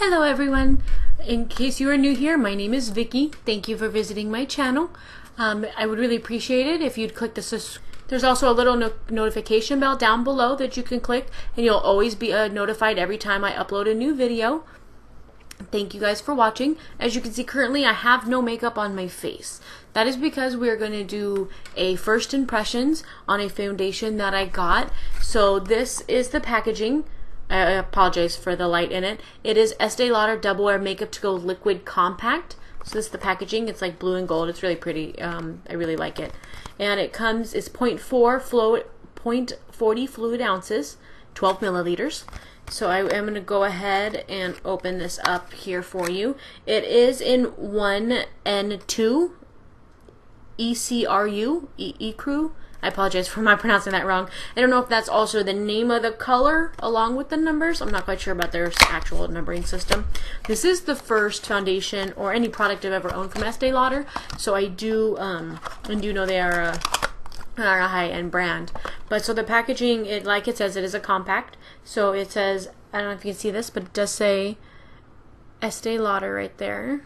Hello everyone. In case you are new here, my name is Vicky. Thank you for visiting my channel. I would really appreciate it if you'd click the There's also a little notification bell down below that you can click, and you'll always be notified every time I upload a new video. Thank you guys for watching. As you can see, currently I have no makeup on my face. That is because we are going to do a first impressions on a foundation that I got. So this is the packaging. I apologize for the light in it. It is Estee Lauder Double Wear Makeup To Go Liquid Compact. So this is the packaging. It's like blue and gold. It's really pretty. I really like it. And it comes, it's 0.40 fluid ounces, 12 milliliters. So I am going to go ahead and open this up here for you. It is in 1N2 ECRU. I apologize for my pronouncing that wrong. I don't know if that's also the name of the color along with the numbers. I'm not quite sure about their actual numbering system. This is the first foundation or any product I've ever owned from Estee Lauder, so I do know they are a high-end brand. But so the packaging, like it says, it is a compact. So it says, I don't know if you can see this, but it does say Estee Lauder right there.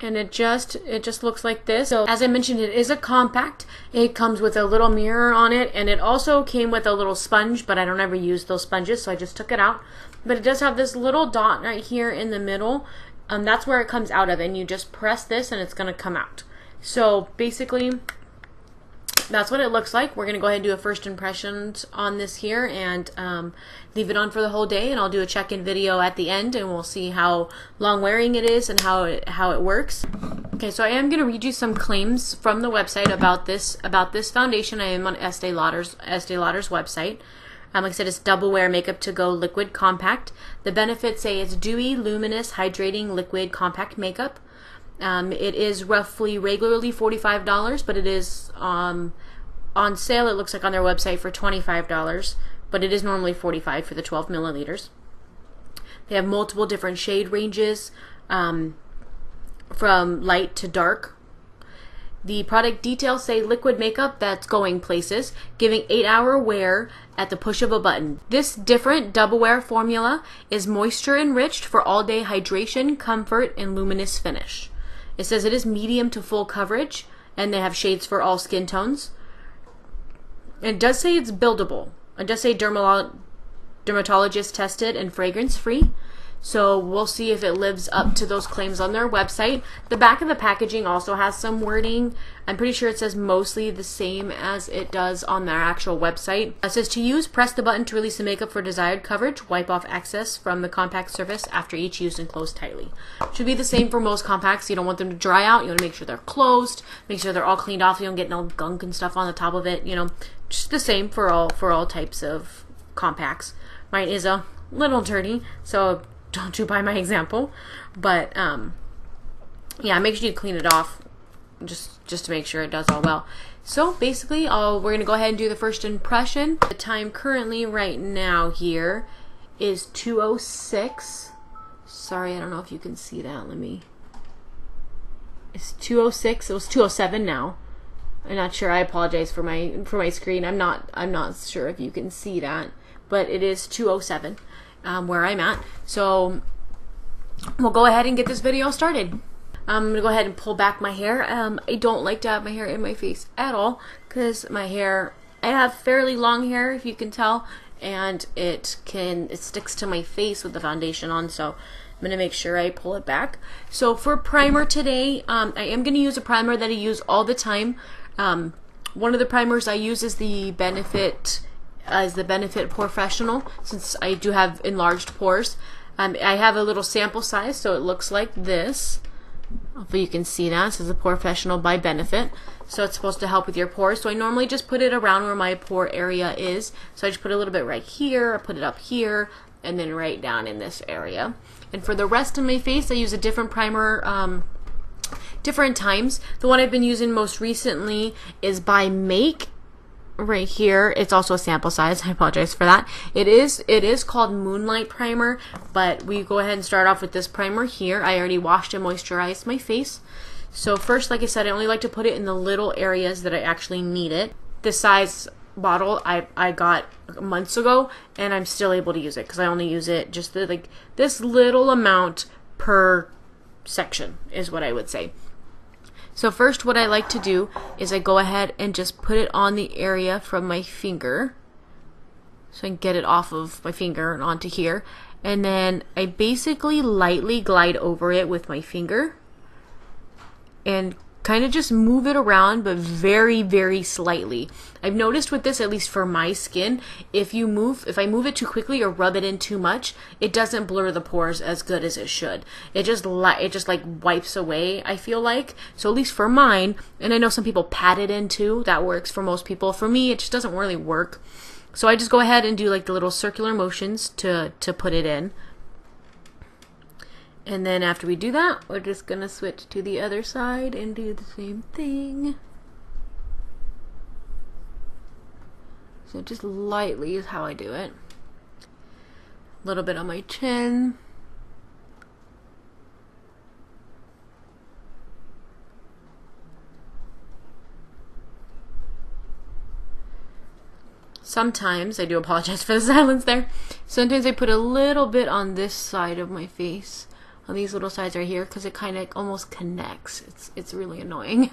And it just looks like this. So as I mentioned, it is a compact. It comes with a little mirror on it, and it also came with a little sponge, but I don't ever use those sponges, so I just took it out. But it does have this little dot right here in the middle. That's where it comes out of, and you just press this and it's gonna come out. So basically, that's what it looks like. We're going to go ahead and do a first impressions on this here and leave it on for the whole day, and I'll do a check-in video at the end, and we'll see how long wearing it is and how it works. Okay, so I am going to read you some claims from the website about this foundation. I am on Estee Lauder's website. Like I said, it's Double Wear Makeup To Go Liquid Compact. The benefits say it's dewy, luminous, hydrating liquid compact makeup. It is roughly regularly $45, but it is on sale, it looks like on their website, for $25, but it is normally $45 for the 12 milliliters. They have multiple different shade ranges, from light to dark. The product details say liquid makeup that's going places, giving 8-hour wear at the push of a button. This different double wear formula is moisture enriched for all-day hydration, comfort, and luminous finish. It says it is medium to full coverage, and they have shades for all skin tones. It does say it's buildable. It does say dermatologist tested and fragrance free. So we'll see if it lives up to those claims on their website. The back of the packaging also has some wording. I'm pretty sure it says mostly the same as it does on their actual website. It says to use, press the button to release the makeup for desired coverage. Wipe off excess from the compact surface after each use and close tightly. Should be the same for most compacts. You don't want them to dry out. You want to make sure they're closed. Make sure they're all cleaned off. You don't get no gunk and stuff on the top of it. You know, just the same for all types of compacts. Mine is a little dirty, so don't you buy my example, but yeah, make sure you clean it off just to make sure it does all well. So basically, we're gonna go ahead and do the first impression. The time currently right now here is 2:06. Sorry, I don't know if you can see that. It's 2:06. It was 2:07 now. I'm not sure. I apologize for my screen. I'm not sure if you can see that, but it is 2:07. Where I'm at. So we'll go ahead and get this video started. I'm going to go ahead and pull back my hair. I don't like to have my hair in my face at all because I have fairly long hair, if you can tell, and it sticks to my face with the foundation on, so I'm going to make sure I pull it back. So for primer today, I am going to use a primer that I use all the time. One of the primers I use is the Benefit Professional, since I do have enlarged pores. I have a little sample size, so it looks like this. Hopefully you can see that. This is a Professional by Benefit, so it's supposed to help with your pores. So I normally just put it around where my pore area is. So I just put a little bit right here, I put it up here, and then right down in this area. And for the rest of my face, I use a different primer different times. The one I've been using most recently is by Make. Right here, it's also a sample size. I apologize for that. It is called Moonlight Primer, but we go ahead and start off with this primer here. I already washed and moisturized my face. So first, like I said, I only like to put it in the little areas that I actually need it. The size bottle I got months ago, and I'm still able to use it because I only use it just like this little amount per section is what I would say. So first what I like to do is I go ahead and just put it on the area from my finger, so I can get it off of my finger and onto here, and then I basically lightly glide over it with my finger and kind of just move it around, but very, very slightly. I've noticed with this, at least for my skin, if I move it too quickly or rub it in too much, it doesn't blur the pores as good as it should. It just like wipes away, I feel like. So at least for mine, and I know some people pat it in too, that works for most people. For me, it just doesn't really work. So I just go ahead and do like the little circular motions to put it in. And then after we do that, we're just gonna switch to the other side and do the same thing. So just lightly is how I do it. A little bit on my chin. Sometimes, I do apologize for the silence there, sometimes I put a little bit on this side of my face, on these little sides right here, because it kind of almost connects. It's really annoying.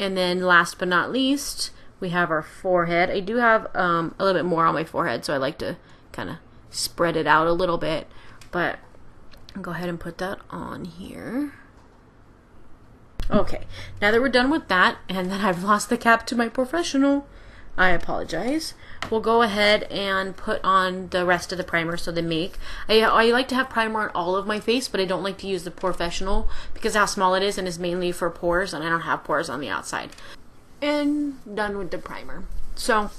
And then last but not least, we have our forehead. I do have a little bit more on my forehead, so I like to kind of spread it out a little bit, but I'll go ahead and put that on here. Okay, now that we're done with that, and that I've lost the cap to my professional, I apologize. We'll go ahead and put on the rest of the primer, so the make. I like to have primer on all of my face, but I don't like to use the professional because of how small it is and is mainly for pores, and I don't have pores on the outside. And done with the primer. So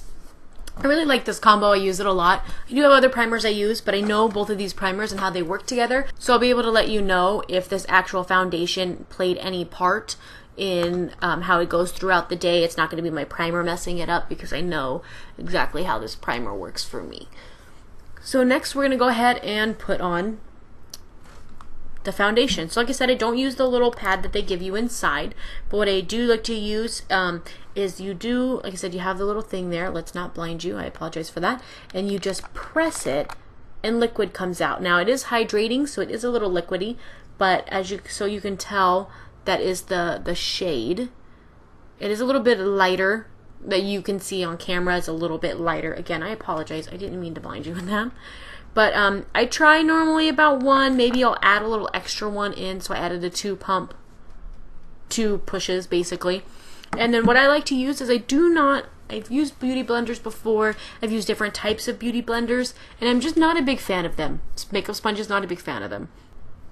I really like this combo. I use it a lot. I do have other primers I use, but I know both of these primers and how they work together, so I'll be able to let you know if this actual foundation played any part in how it goes throughout the day. It's not going to be my primer messing it up because I know exactly how this primer works for me. So next we're going to go ahead and put on the foundation. So like I said, I don't use the little pad that they give you inside, but what I do like to use is you do, like I said, you have the little thing there. Let's not blind you. I apologize for that. And you just press it and liquid comes out. Now it is hydrating, so it is a little liquidy, but so you can tell that is the shade. It is a little bit lighter that you can see on camera. It's a little bit lighter. Again, I apologize. I didn't mean to blind you with that. But I try normally about one. Maybe I'll add a little extra one in. So I added a two pushes basically. And then what I like to use is I've used beauty blenders before. I've used different types of beauty blenders, and I'm just not a big fan of them. Makeup sponges, not a big fan of them.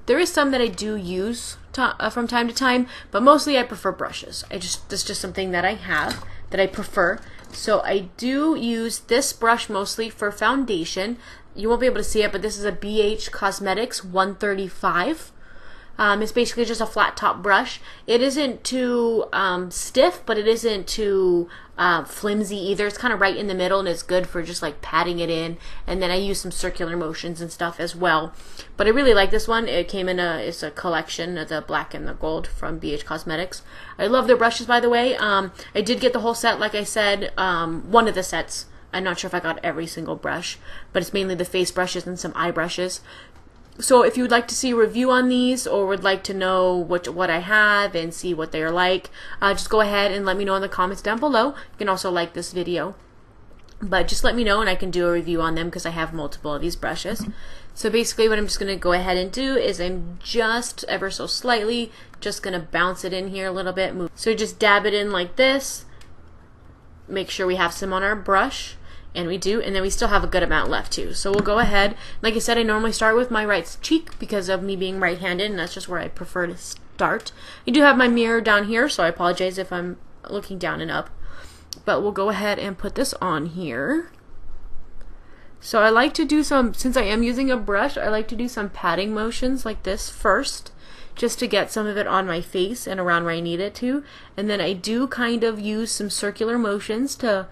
There is some that I do use from time to time, but mostly I prefer brushes. That's just something that I have that I prefer. So I do use this brush mostly for foundation. You won't be able to see it, but this is a BH Cosmetics 135. It's basically just a flat top brush. It isn't too stiff, but it isn't too flimsy either. It's kind of right in the middle, and it's good for just like patting it in. And then I use some circular motions and stuff as well. But I really like this one. It came in it's a collection of the black and the gold from BH Cosmetics. I love their brushes, by the way. I did get the whole set, like I said, one of the sets. I'm not sure if I got every single brush, but it's mainly the face brushes and some eye brushes. So if you would like to see a review on these, or would like to know what I have and see what they are like, just go ahead and let me know in the comments down below. You can also like this video, but just let me know and I can do a review on them because I have multiple of these brushes. So basically what I'm just going to go ahead and do is I'm just ever so slightly just going to bounce it in here a little bit. So just dab it in like this. Make sure we have some on our brush. And we do, and then we still have a good amount left too. So we'll go ahead. Like I said, I normally start with my right cheek because of me being right-handed, and that's just where I prefer to start. I do have my mirror down here, so I apologize if I'm looking down and up. But we'll go ahead and put this on here. So I like to do some, since I am using a brush, I like to do some patting motions like this first, just to get some of it on my face and around where I need it to. And then I do kind of use some circular motions to,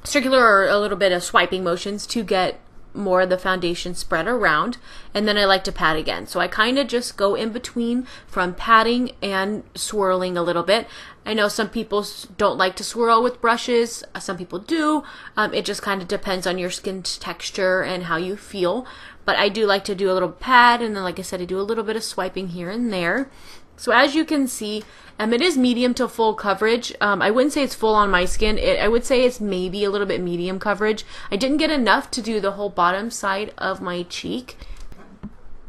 circular or a little bit of swiping motions to get more of the foundation spread around, and then I like to pat again. So I kind of just go in between from patting and swirling a little bit. I know some people don't like to swirl with brushes. Some people do. It just kind of depends on your skin texture and how you feel. But I do like to do a little pat, and then like I said, I do a little bit of swiping here and there. So as you can see, it is medium to full coverage. I wouldn't say it's full on my skin. I would say it's maybe a little bit medium coverage. I didn't get enough to do the whole bottom side of my cheek.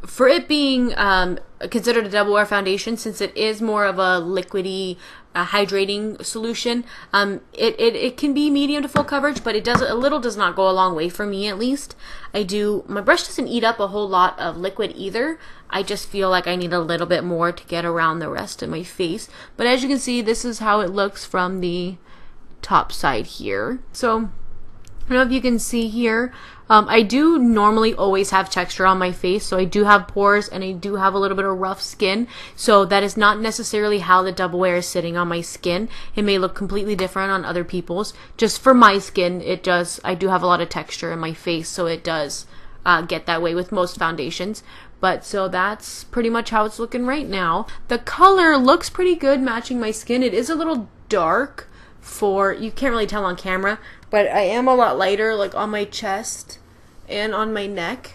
For it being considered a double wear foundation, since it is more of a liquidy, hydrating solution, it can be medium to full coverage, but a little does not go a long way for me, at least. My brush doesn't eat up a whole lot of liquid either. I just feel like I need a little bit more to get around the rest of my face. But as you can see, this is how it looks from the top side here. So I don't know if you can see here. I do normally always have texture on my face, so I do have pores and I do have a little bit of rough skin. So that is not necessarily how the double wear is sitting on my skin. It may look completely different on other people's. Just for my skin, I do have a lot of texture in my face, so it does get that way with most foundations. But so that's pretty much how it's looking right now. The color looks pretty good matching my skin. It is a little dark you can't really tell on camera, but I am a lot lighter like on my chest and on my neck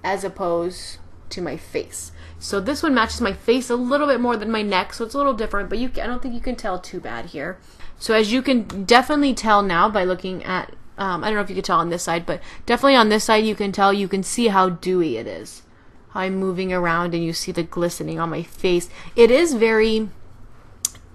as opposed to my face. So this one matches my face a little bit more than my neck, so it's a little different, but I don't think you can tell too bad here. So as you can definitely tell now by looking at, I don't know if you can tell on this side, but definitely on this side you can see how dewy it is. How I'm moving around and you see the glistening on my face. It is very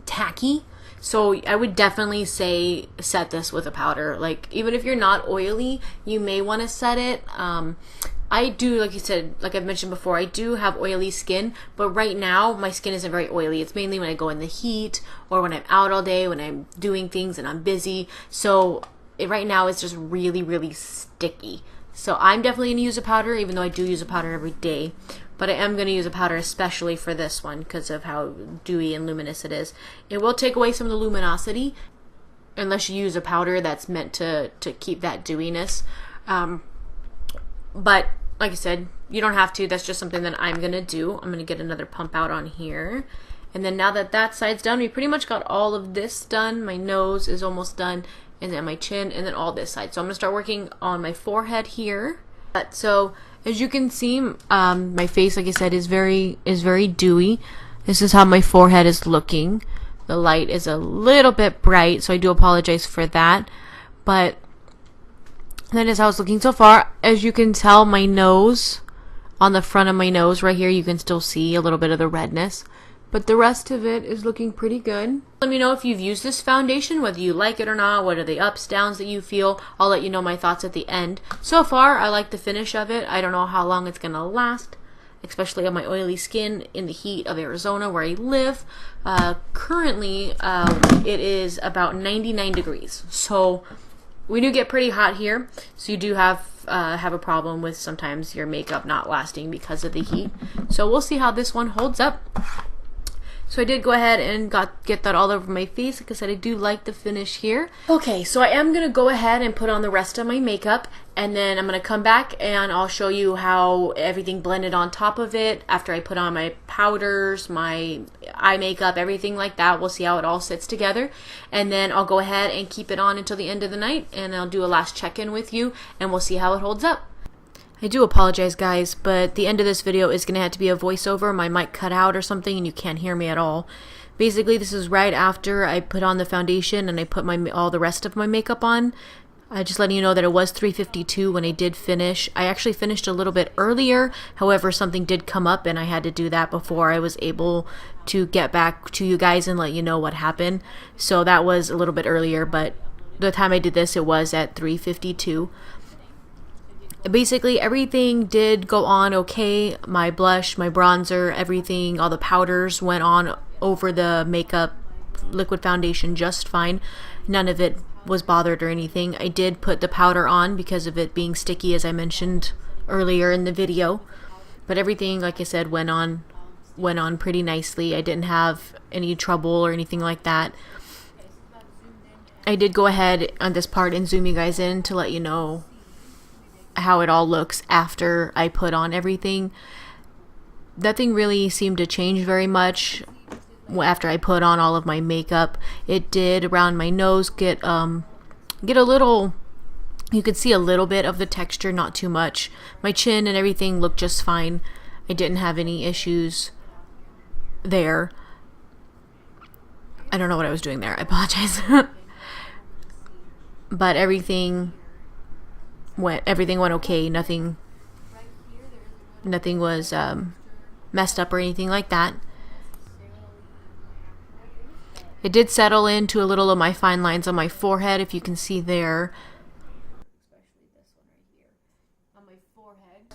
tacky. So I would definitely say set this with a powder. Like, even if you're not oily, you may want to set it. I do, like you said, like I've mentioned before, I do have oily skin, but right now my skin isn't very oily. It's mainly when I go in the heat or when I'm out all day, when I'm doing things and I'm busy. So right now it's just really, really sticky. So I'm definitely going to use a powder, even though I do use a powder every day. But I am going to use a powder especially for this one because of how dewy and luminous it is. It will take away some of the luminosity unless you use a powder that's meant to keep that dewiness. But like I said, you don't have to. That's just something that I'm going to do. I'm going to get another pump out on here. And then now that side's done, we pretty much got all of this done. My nose is almost done. And then my chin, and then all this side. So I'm going to start working on my forehead here. So as you can see, my face, like I said, is very dewy. This is how my forehead is looking. The light is a little bit bright, so I do apologize for that. But that is how it's looking so far. As you can tell, my nose, on the front of my nose right here, you can still see a little bit of the redness. But the rest of it is looking pretty good. Let me know if you've used this foundation, whether you like it or not, what are the ups, downs that you feel. I'll let you know my thoughts at the end. So far, I like the finish of it. I don't know how long it's going to last, especially on my oily skin in the heat of Arizona where I live. Currently, it is about 99 degrees. So we do get pretty hot here. So you do have a problem with sometimes your makeup not lasting because of the heat. So we'll see how this one holds up. So I did go ahead and get that all over my face. Like I said, I do like the finish here. Okay, so I am going to go ahead and put on the rest of my makeup. And then I'm going to come back and I'll show you how everything blended on top of it. After I put on my powders, my eye makeup, everything like that. We'll see how it all sits together. And then I'll go ahead and keep it on until the end of the night. And I'll do a last check-in with you. And we'll see how it holds up. I do apologize, guys, but the end of this video is going to have to be a voiceover. My mic cut out or something and you can't hear me at all. Basically, this is right after I put on the foundation and I put all the rest of my makeup on. Just letting you know that it was 3:52 when I did finish. I actually finished a little bit earlier. However, something did come up and I had to do that before I was able to get back to you guys and let you know what happened. So that was a little bit earlier, but the time I did this, it was at 3:52. Basically, everything did go on okay. My blush, my bronzer, everything, all the powders went on over the makeup liquid foundation just fine. None of it was bothered or anything. I did put the powder on because of it being sticky, as I mentioned earlier in the video. But everything, like I said, went on pretty nicely. I didn't have any trouble or anything like that. I did go ahead on this part and zoom you guys in to let you know how it all looks after I put on everything. Nothing really seemed to change very much after I put on all of my makeup. It did around my nose get a little, you could see a little bit of the texture, not too much. My chin and everything looked just fine. I didn't have any issues there. I don't know what I was doing there. I apologize. But everything went okay. Nothing was messed up or anything like that. It did settle into a little of my fine lines on my forehead, if you can see there.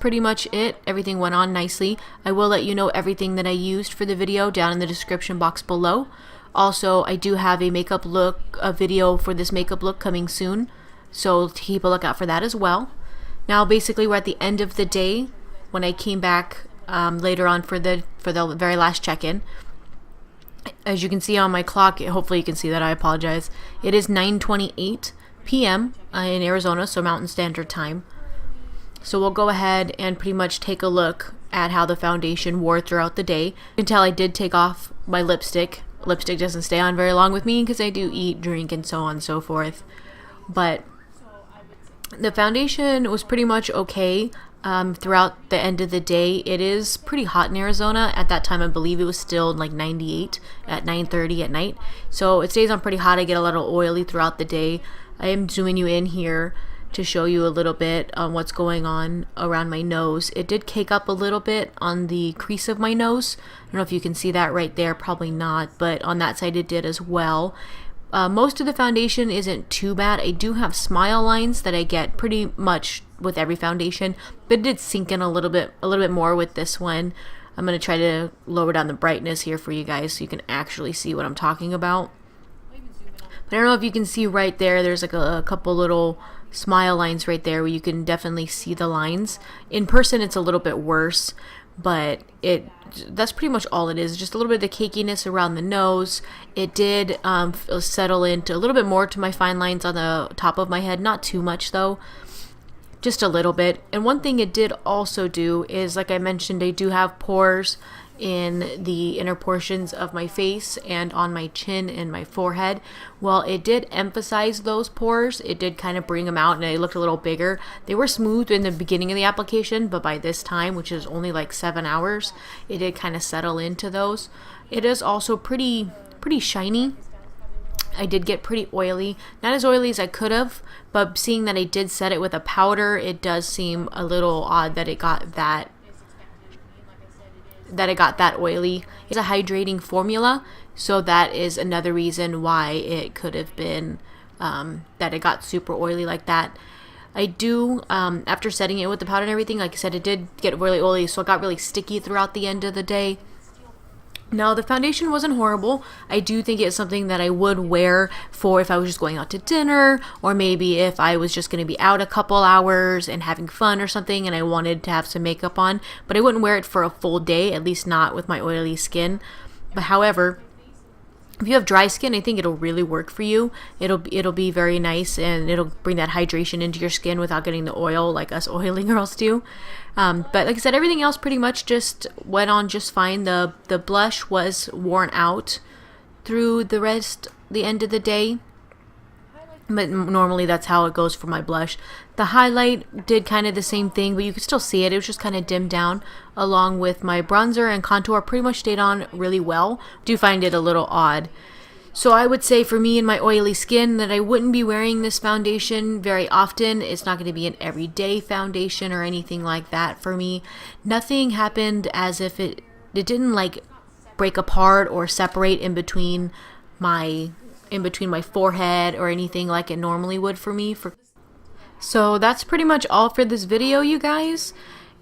Pretty much it. Everything went on nicely. I will let you know everything that I used for the video down in the description box below. Also, I do have a video for this makeup look coming soon, so keep a lookout for that as well. Now, basically, we're at the end of the day when I came back later on for the very last check-in. As you can see on my clock, hopefully you can see that, I apologize. It is 9:28 p.m. In Arizona, so Mountain Standard Time. So we'll go ahead and pretty much take a look at how the foundation wore throughout the day. You can tell I did take off my lipstick. Lipstick doesn't stay on very long with me because I do eat, drink, and so on and so forth. But the foundation was pretty much okay throughout the end of the day. It is pretty hot in Arizona. At that time, I believe it was still like 98 at 9:30 at night. So it stays on pretty hot. I get a little oily throughout the day. I am zooming you in here to show you a little bit on what's going on around my nose. It did cake up a little bit on the crease of my nose. I don't know if you can see that right there, probably not, but on that side it did as well. Most of the foundation isn't too bad. I do have smile lines that I get pretty much with every foundation, but it did sink in a little bit more with this one. I'm going to try to lower down the brightness here for you guys so you can actually see what I'm talking about. But I don't know if you can see right there, there's like a couple little smile lines right there where you can definitely see the lines. In person it's a little bit worse, but that's pretty much all it is. Just a little bit of the cakiness around the nose. It did settle into a little bit more to my fine lines on the top of my head. Not too much though, just a little bit. And one thing it did also do is, like I mentioned, I do have pores in the inner portions of my face and on my chin and my forehead. Well, it did emphasize those pores. It did kind of bring them out and they looked a little bigger. They were smooth in the beginning of the application, but by this time, which is only like 7 hours, it did kind of settle into those. It is also pretty shiny. I did get pretty oily. Not as oily as I could have, but seeing that I did set it with a powder, it does seem a little odd that it got that oily. It's a hydrating formula, so that is another reason why it could have been that it got super oily like that. I do, after setting it with the powder and everything, like I said, it did get really oily, so it got really sticky throughout the end of the day. Now, the foundation wasn't horrible. I do think it's something that I would wear for if I was just going out to dinner, or maybe if I was just going to be out a couple hours and having fun or something and I wanted to have some makeup on. But I wouldn't wear it for a full day, at least not with my oily skin. But however, if you have dry skin, I think it'll really work for you. It'll be very nice, and it'll bring that hydration into your skin without getting the oil like us oily girls do. But like I said, everything else pretty much just went on just fine. The blush was worn out through the end of the day. But normally that's how it goes for my blush. The highlight did kind of the same thing, but you could still see it. It was just kind of dimmed down, along with my bronzer and contour pretty much stayed on really well. Do find it a little odd. So I would say for me and my oily skin that I wouldn't be wearing this foundation very often. It's not going to be an everyday foundation or anything like that for me. Nothing happened as if it didn't like break apart or separate in between my forehead or anything like it normally would for me. So that's pretty much all for this video, you guys.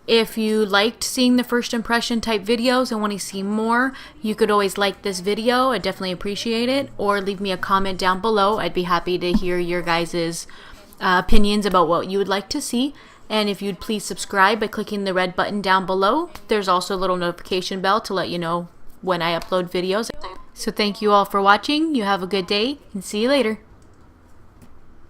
If you liked seeing the first impression type videos and want to see more, you could always like this video. I definitely appreciate it. Or leave me a comment down below. I'd be happy to hear your guys' opinions about what you would like to see. And if you'd please subscribe by clicking the red button down below. There's also a little notification bell to let you know when I upload videos. So thank you all for watching. You have a good day and see you later.